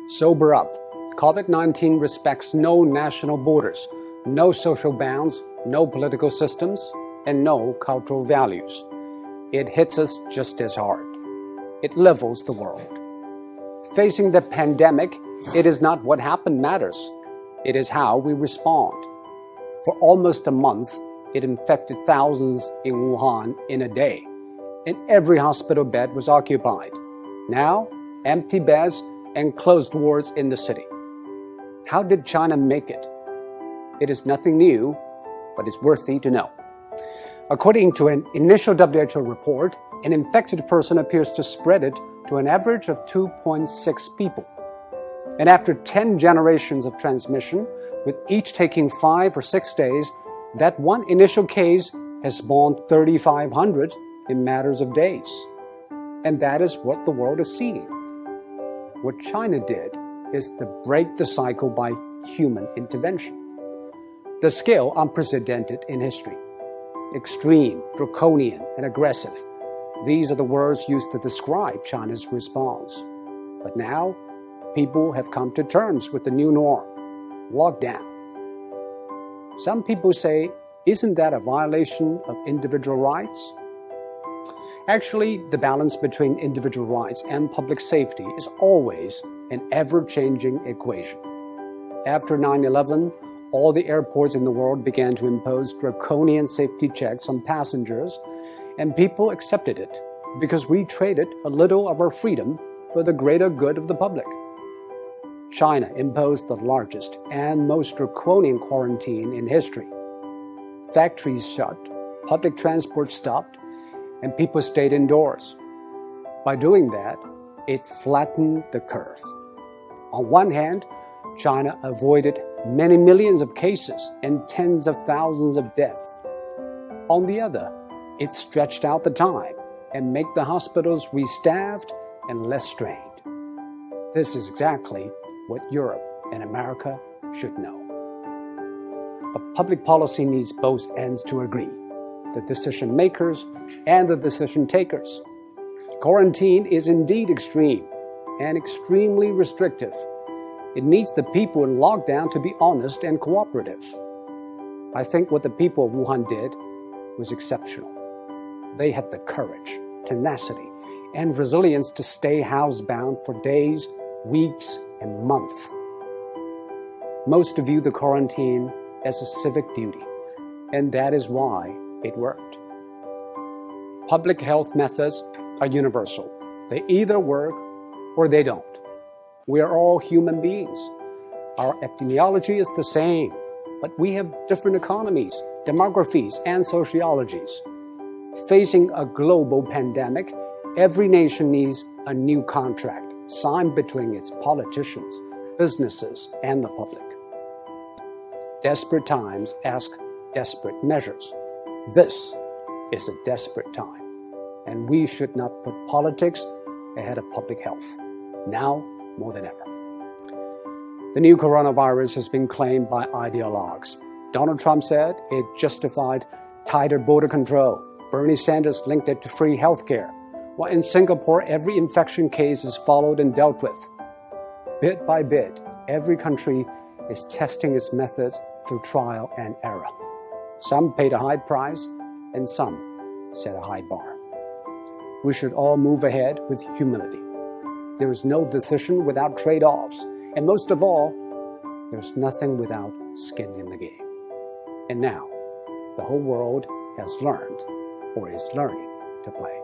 Sober up. COVID-19 respects no national borders, no social bounds, no political systems, and no cultural values. It hits us just as hard. It levels the world. Facing the pandemic, it is not what happened matters. It is how we respond. For almost a month, it infected thousands in Wuhan in a day, and every hospital bed was occupied. Now, empty beds and closed wards in the city. How did China make it? It is nothing new, but it's worthy to know. According to an initial WHO report, an infected person appears to spread it to an average of 2.6 people. And after 10 generations of transmission, with each taking 5 or 6 days, that one initial case has spawned 3,500 in matters of days. And that is what the world is seeing. What China did is to break the cycle by human intervention. The scale unprecedented in history. Extreme, draconian, and aggressive. These are the words used to describe China's response. But now, people have come to terms with the new norm, lockdown. Some people say, isn't that a violation of individual rights? Actually, the balance between individual rights and public safety is always an ever-changing equation. After 9/11, all the airports in the world began to impose draconian safety checks on passengers, and people accepted it because we traded a little of our freedom for the greater good of the public. China imposed the largest and most draconian quarantine in history. Factories shut, public transport stopped, and people stayed indoors. By doing that, it flattened the curve. On one hand, China avoided many millions of cases and tens of thousands of deaths. On the other, it stretched out the time and made the hospitals restaffed and less strained. This is exactly what Europe and America should know. But public policy needs both ends to agree, the decision makers and the decision takers. Quarantine is indeed extreme and extremely restrictive. It needs the people in lockdown to be honest and cooperative. I think what the people of Wuhan did was exceptional. They had the courage, tenacity, and resilience to stay housebound for days, weeks, and months. Most view the quarantine as a civic duty, and that is why it worked. Public health methods are universal. They either work or they don't. We are all human beings. Our epidemiology is the same, but we have different economies, demographies, and sociologies. Facing a global pandemic, every nation needs a new contract signed between its politicians, businesses, and the public. Desperate times ask desperate measures. This is a desperate time, and we should not put politics ahead of public health, now more than ever. The new coronavirus has been claimed by ideologues. Donald Trump said it justified tighter border control. Bernie Sanders linked it to free healthcare. While in Singapore, every infection case is followed and dealt with. Bit by bit, every country is testing its methods through trial and error. Some paid a high price, and some set a high bar. We should all move ahead with humility. There is no decision without trade-offs, and most of all, there's nothing without skin in the game. And now, the whole world has learned, or is learning, to play.